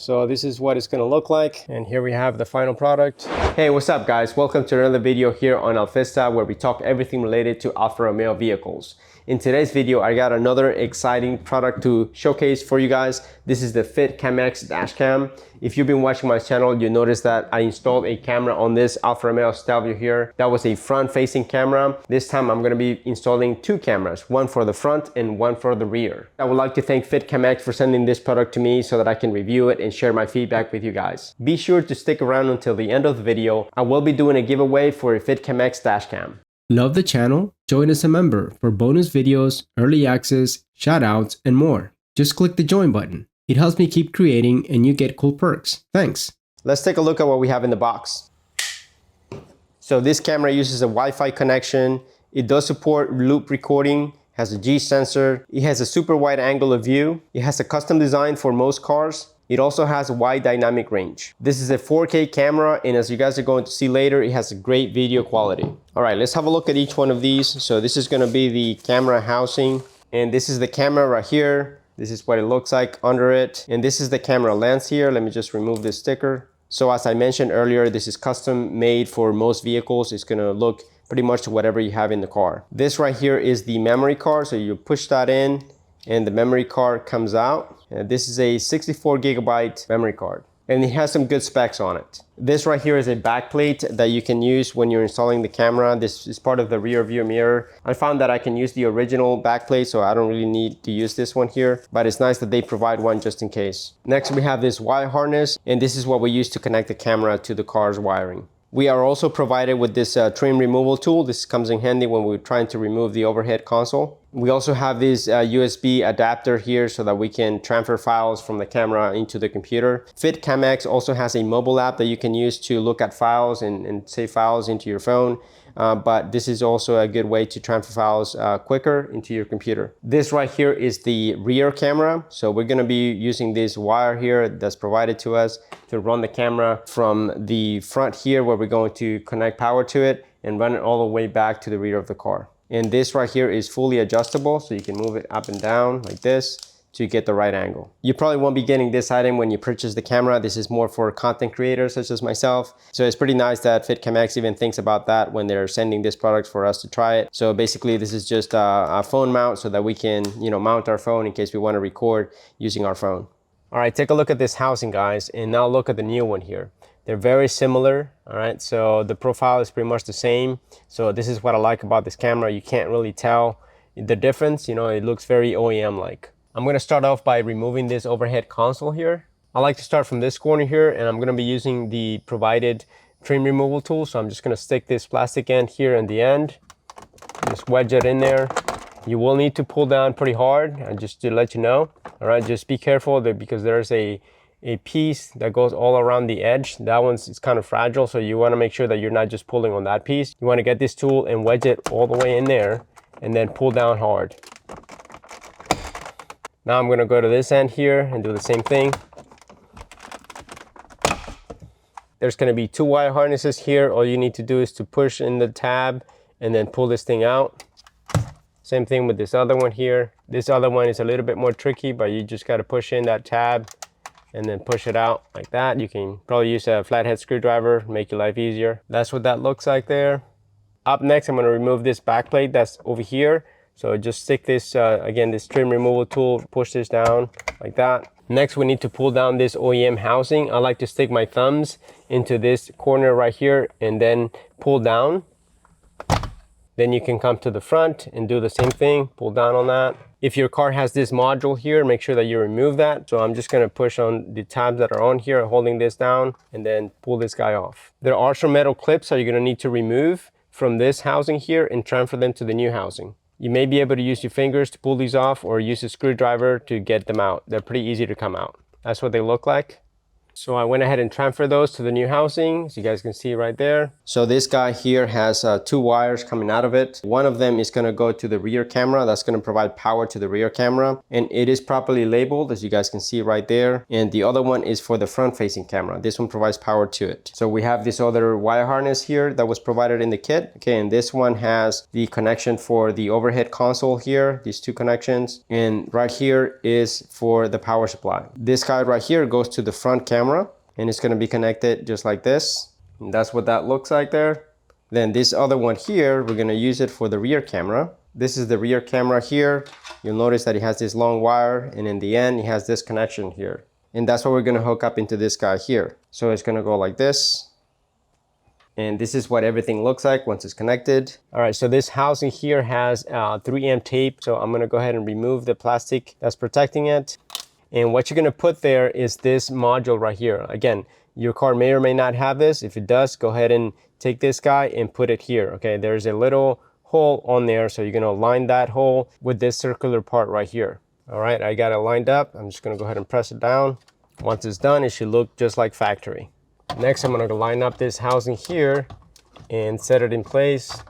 So this is what it's gonna look like. And here we have the final product. Hey, what's up guys? Welcome to another video here on Alfista, where we talk everything related to Alfa Romeo vehicles. In today's video, I got another exciting product to showcase for you guys. This is the FitCamX dashcam. If you've been watching my channel, you notice that I installed a camera on this Alfa Romeo Stelvio here. That was a front-facing camera. This time I'm gonna be installing two cameras, one for the front and one for the rear. I would like to thank FitCamX for sending this product to me so that I can review it and share my feedback with you guys. Be sure to stick around until the end of the video. I will be doing a giveaway for a FitCamX dashcam. Love the channel? Join as a member for bonus videos, early access, shoutouts, and more. Just click the join button. It helps me keep creating and you get cool perks. Thanks. Let's take a look at what we have in the box. So this camera uses a Wi-Fi connection. It does support loop recording, has a G sensor. It has a super wide angle of view. It has a custom design for most cars. It also has a wide dynamic range. This is a 4K camera, and as you guys are going to see later, it has a great video quality. All right, let's have a look at each one of these. So this is gonna be the camera housing, and this is the camera right here. This is what it looks like under it. And this is the camera lens here. Let me just remove this sticker. So as I mentioned earlier, this is custom made for most vehicles. It's gonna look pretty much to whatever you have in the car. This right here is the memory card. So you push that in and the memory card comes out. And this is a 64 gigabyte memory card. And it has some good specs on it. This right here is a backplate that you can use when you're installing the camera. This is part of the rear view mirror. I found that I can use the original backplate, so I don't really need to use this one here, but it's nice that they provide one just in case. Next, we have this wire harness, and this is what we use to connect the camera to the car's wiring. We are also provided with this trim removal tool. This comes in handy when we're trying to remove the overhead console. We also have this USB adapter here so that we can transfer files from the camera into the computer. FitCamX also has a mobile app that you can use to look at files and save files into your phone. But this is also a good way to transfer files quicker into your computer. This right here is the rear camera. So we're gonna be using this wire here that's provided to us to run the camera from the front here, where we're going to connect power to it and run it all the way back to the rear of the car. And this right here is fully adjustable, so you can move it up and down like this to get the right angle. You probably won't be getting this item when you purchase the camera. This is more for content creators such as myself. So it's pretty nice that FitCamX even thinks about that when they're sending this product for us to try it. So basically this is just a phone mount so that we can, mount our phone in case we want to record using our phone. All right, take a look at this housing, guys, and now look at the new one here. They're very similar, all right? So the profile is pretty much the same. So this is what I like about this camera. You can't really tell the difference. It looks very OEM-like. I'm gonna start off by removing this overhead console here. I like to start from this corner here, and I'm gonna be using the provided trim removal tool. So I'm just gonna stick this plastic end here in the end, just wedge it in there. You will need to pull down pretty hard, and just to let you know, all right? Just be careful because there's a piece that goes all around the edge. That it's kind of fragile, so you wanna make sure that you're not just pulling on that piece. You wanna get this tool and wedge it all the way in there, and then pull down hard. Now I'm gonna go to this end here and do the same thing. There's gonna be two wire harnesses here. All you need to do is to push in the tab and then pull this thing out. Same thing with this other one here. This other one is a little bit more tricky, but you just gotta push in that tab and then push it out like that. You can probably use a flathead screwdriver, make your life easier. That's what that looks like there. Up next, I'm gonna remove this backplate that's over here. So just stick this, again, this trim removal tool, push this down like that. Next, we need to pull down this OEM housing. I like to stick my thumbs into this corner right here and then pull down. Then you can come to the front and do the same thing, pull down on that. If your car has this module here, make sure that you remove that. So I'm just gonna push on the tabs that are on here, holding this down, and then pull this guy off. There are some metal clips that you're gonna need to remove from this housing here and transfer them to the new housing. You may be able to use your fingers to pull these off or use a screwdriver to get them out. They're pretty easy to come out. That's what they look like. So I went ahead and transferred those to the new housing, as you guys can see right there. So this guy here has 2 wires coming out of it. One of them is gonna go to the rear camera. That's gonna provide power to the rear camera. And it is properly labeled, as you guys can see right there. And the other one is for the front facing camera. This one provides power to it. So we have this other wire harness here that was provided in the kit. Okay, and this one has the connection for the overhead console here, these 2 connections. And right here is for the power supply. This guy right here goes to the front camera, and it's going to be connected just like this. And that's what that looks like there. Then this other one here, we're going to use it for the rear camera. This is the rear camera here. You'll notice that it has this long wire, and in the end it has this connection here. And that's what we're going to hook up into this guy here. So it's going to go like this. And this is what everything looks like once it's connected. All right, so this housing here has 3M tape. So I'm going to go ahead and remove the plastic that's protecting it. And what you're gonna put there is this module right here. Again, your car may or may not have this. If it does, go ahead and take this guy and put it here, okay? There's a little hole on there, so you're gonna line that hole with this circular part right here. All right, I got it lined up. I'm just gonna go ahead and press it down. Once it's done, it should look just like factory. Next, I'm gonna line up this housing here and set it in place.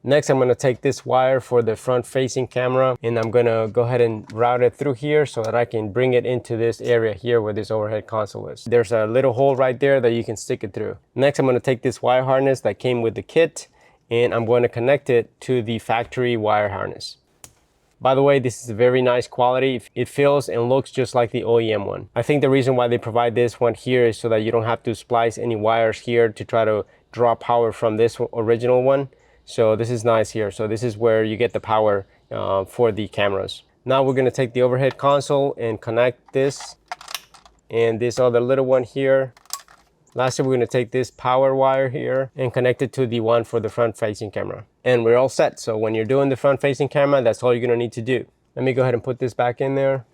Next, I'm going to take this wire for the front facing camera, and I'm going to go ahead and route it through here so that I can bring it into this area here where this overhead console is. There's a little hole right there that you can stick it through. Next, I'm going to take this wire harness that came with the kit, and I'm going to connect it to the factory wire harness. By the way, this is a very nice quality. It feels and looks just like the OEM one. I think the reason why they provide this one here is so that you don't have to splice any wires here to try to draw power from this original one. So this is nice here. So this is where you get the power for the cameras. Now we're gonna take the overhead console and connect this and this other little one here. Lastly, we're gonna take this power wire here and connect it to the one for the front facing camera. And we're all set. So when you're doing the front facing camera, that's all you're gonna need to do. Let me go ahead and put this back in there.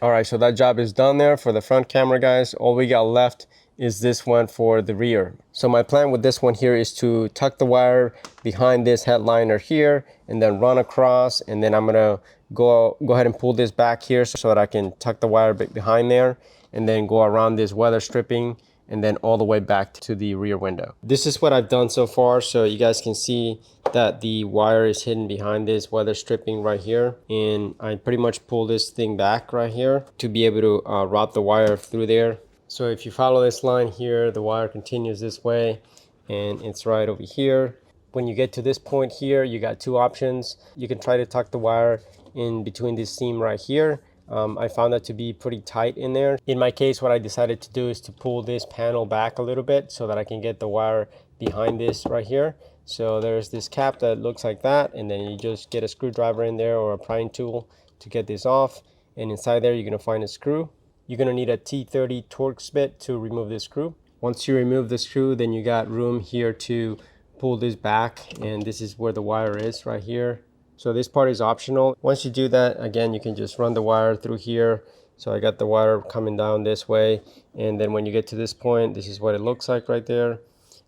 All right, so that job is done there for the front camera, guys. All we got left is this one for the rear. So my plan with this one here is to tuck the wire behind this headliner here and then run across, and then I'm gonna go ahead and pull this back here so that I can tuck the wire behind there and then go around this weather stripping and then all the way back to the rear window. This is what I've done so far, so you guys can see that the wire is hidden behind this weather stripping right here, and I pretty much pull this thing back right here to be able to route the wire through there. So if you follow this line here, the wire continues this way and it's right over here. When you get to this point here, you got 2 options. You can try to tuck the wire in between this seam right here. I found that to be pretty tight in there. In my case, what I decided to do is to pull this panel back a little bit so that I can get the wire behind this right here. So there's this cap that looks like that, and then you just get a screwdriver in there or a prying tool to get this off. And inside there, you're gonna find a screw. You're gonna need a T30 Torx bit to remove this screw. Once you remove the screw, then you got room here to pull this back, and this is where the wire is right here. So this part is optional. Once you do that, again, you can just run the wire through here. So I got the wire coming down this way, and then when you get to this point, this is what it looks like right there.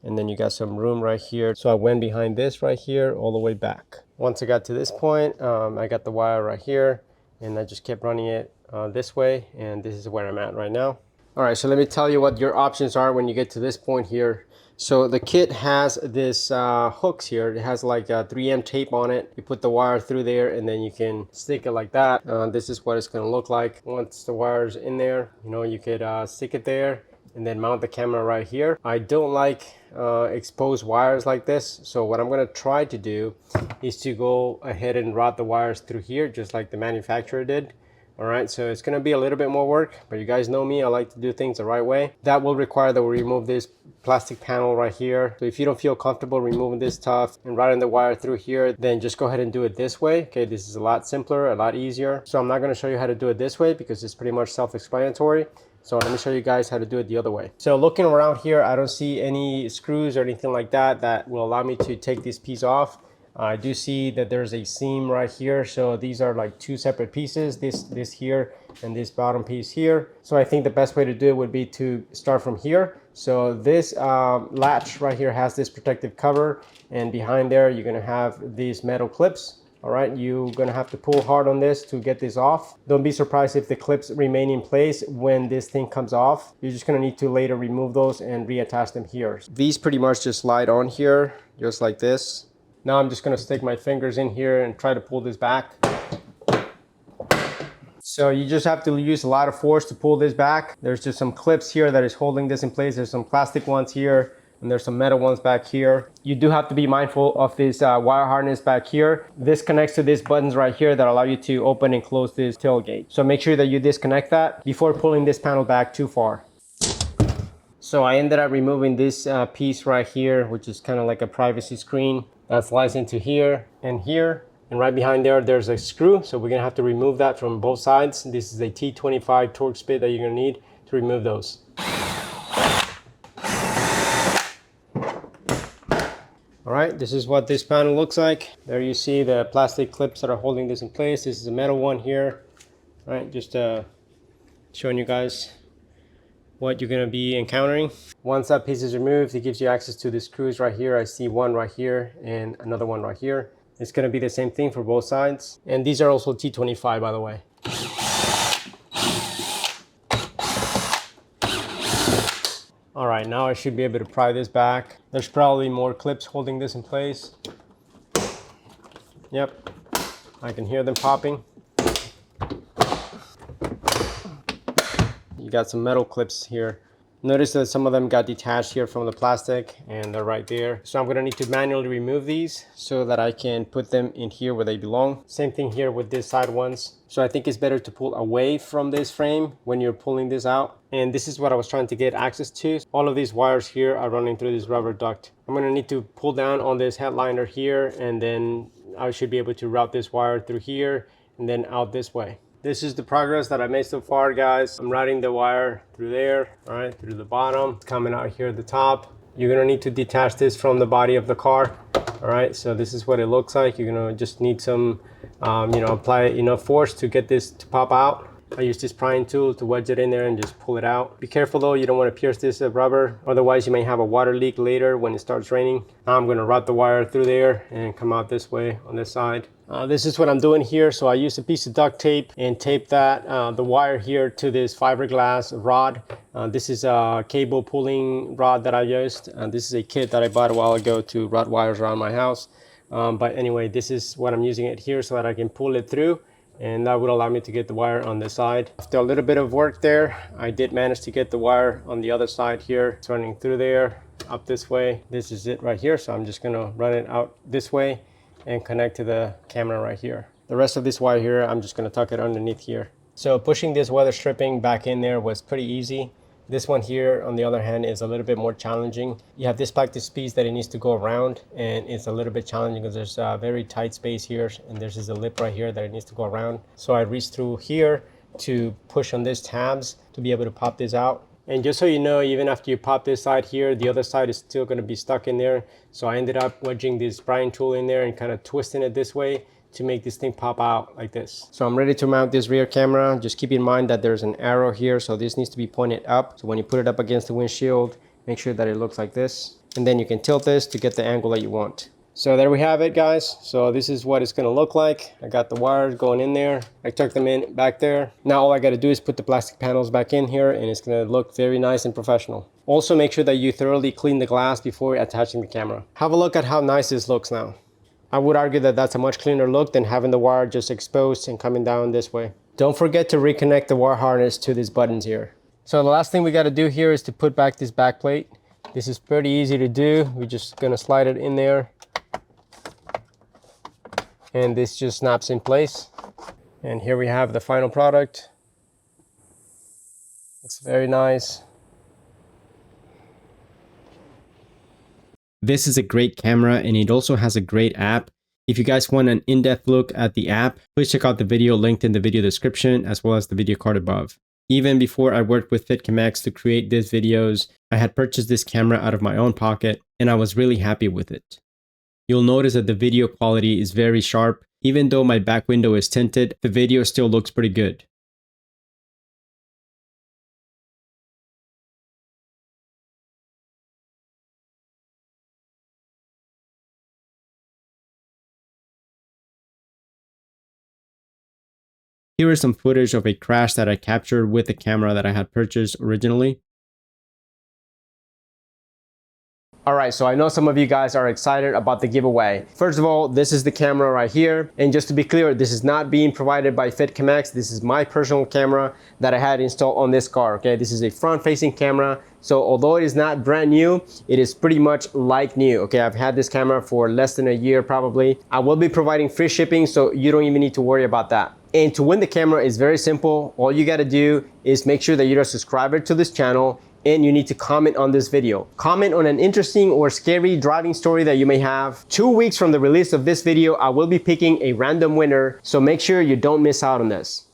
And then you got some room right here. So I went behind this right here all the way back. Once I got to this point, I got the wire right here, and I just kept running it this way, and this is where I'm at right now. All right, so let me tell you what your options are when you get to this point here. So the kit has this hooks here. It has like 3M tape on it. You put the wire through there and then you can stick it like that. This is what it's gonna look like once the wire's in there. You know, you could stick it there and then mount the camera right here. I don't like exposed wires like this. So what I'm gonna try to do is to go ahead and route the wires through here just like the manufacturer did. All right, so it's gonna be a little bit more work, but you guys know me, I like to do things the right way. That will require that we remove this plastic panel right here. So if you don't feel comfortable removing this tough and routing the wire through here, then just go ahead and do it this way. Okay, this is a lot simpler, a lot easier. So I'm not gonna show you how to do it this way because it's pretty much self-explanatory. So let me show you guys how to do it the other way. So looking around here, I don't see any screws or anything like that that will allow me to take this piece off. I do see that there's a seam right here. So these are like 2 separate pieces, this here and this bottom piece here. So I think the best way to do it would be to start from here. So this latch right here has this protective cover, and behind there you're gonna have these metal clips. All right, you're gonna have to pull hard on this to get this off. Don't be surprised if the clips remain in place when this thing comes off. You're just gonna need to later remove those and reattach them here. These pretty much just slide on here, just like this. Now I'm just gonna stick my fingers in here and try to pull this back. So you just have to use a lot of force to pull this back. There's just some clips here that is holding this in place. There's some plastic ones here, and there's some metal ones back here. You do have to be mindful of this wire harness back here. This connects to these buttons right here that allow you to open and close this tailgate. So make sure that you disconnect that before pulling this panel back too far. So I ended up removing this piece right here, which is kind of like a privacy screen that slides into here and here. And right behind there, there's a screw. So we're gonna have to remove that from both sides. This is a T25 Torx bit that you're gonna need to remove those. All right, this is what this panel looks like. There you see the plastic clips that are holding this in place. This is a metal one here. All right, just showing you guys what you're gonna be encountering. Once that piece is removed, it gives you access to the screws right here. I see one right here and another one right here. It's gonna be the same thing for both sides. And these are also T25, by the way. All right, now I should be able to pry this back. There's probably more clips holding this in place. Yep, I can hear them popping. You got some metal clips here. Notice that some of them got detached here from the plastic and they're right there. So I'm gonna need to manually remove these so that I can put them in here where they belong. Same thing here with this side ones. So I think it's better to pull away from this frame when you're pulling this out. And this is what I was trying to get access to. All of these wires here are running through this rubber duct. I'm gonna need to pull down on this headliner here, and then I should be able to route this wire through here and then out this way. This is the progress that I made so far, guys. I'm routing the wire through there, all right, through the bottom, coming out here at the top. You're gonna need to detach this from the body of the car, all right? So this is what it looks like. You're gonna just need some, apply enough force to get this to pop out. I use this prying tool to wedge it in there and just pull it out. Be careful though, you don't want to pierce this rubber. Otherwise you may have a water leak later when it starts raining. Now I'm going to route the wire through there and come out this way on this side. This is what I'm doing here. So I used a piece of duct tape and taped that, the wire here to this fiberglass rod. This is a cable pulling rod that I used. This is a kit that I bought a while ago to route wires around my house. But anyway, this is what I'm using it here so that I can pull it through. And that would allow me to get the wire on this side. After a little bit of work there, I did manage to get the wire on the other side here. It's running through there, up this way. This is it right here. So I'm just gonna run it out this way and connect to the camera right here. The rest of this wire here, I'm just gonna tuck it underneath here. So pushing this weather stripping back in there was pretty easy. This one here, on the other hand, is a little bit more challenging. You have this practice piece that it needs to go around, and it's a little bit challenging because there's a very tight space here, and there's just a lip right here that it needs to go around. So I reached through here to push on these tabs to be able to pop this out. And just so you know, even after you pop this side here, the other side is still going to be stuck in there. So I ended up wedging this prying tool in there and kind of twisting it this way to make this thing pop out like this. So I'm ready to mount this rear camera. Just keep in mind that there's an arrow here, so this needs to be pointed up. So when you put it up against the windshield, make sure that it looks like this. And then you can tilt this to get the angle that you want. So there we have it, guys. So this is what it's gonna look like. I got the wires going in there. I tucked them in back there. Now all I gotta do is put the plastic panels back in here, and it's gonna look very nice and professional. Also make sure that you thoroughly clean the glass before attaching the camera. Have a look at how nice this looks now. I would argue that that's a much cleaner look than having the wire just exposed and coming down this way. Don't forget to reconnect the wire harness to these buttons here. So the last thing we got to do here is to put back this back plate. This is pretty easy to do. We're just going to slide it in there. And this just snaps in place. And here we have the final product. Looks very nice. This is a great camera, and it also has a great app. If you guys want an in-depth look at the app, please check out the video linked in the video description as well as the video card above. Even before I worked with FitCamX to create these videos, I had purchased this camera out of my own pocket, and I was really happy with it. You'll notice that the video quality is very sharp. Even though my back window is tinted, the video still looks pretty good. Here is some footage of a crash that I captured with the camera that I had purchased originally. All right, so I know some of you guys are excited about the giveaway. First of all, this is the camera right here. And just to be clear, this is not being provided by FitCamX. This is my personal camera that I had installed on this car, okay? This is a front-facing camera. So although it is not brand new, it is pretty much like new, okay? I've had this camera for less than a year probably. I will be providing free shipping, so you don't even need to worry about that. And to win the camera is very simple. All you gotta do is make sure that you're a subscriber to this channel, and you need to comment on this video. Comment on an interesting or scary driving story that you may have. 2 weeks from the release of this video, I will be picking a random winner, so make sure you don't miss out on this.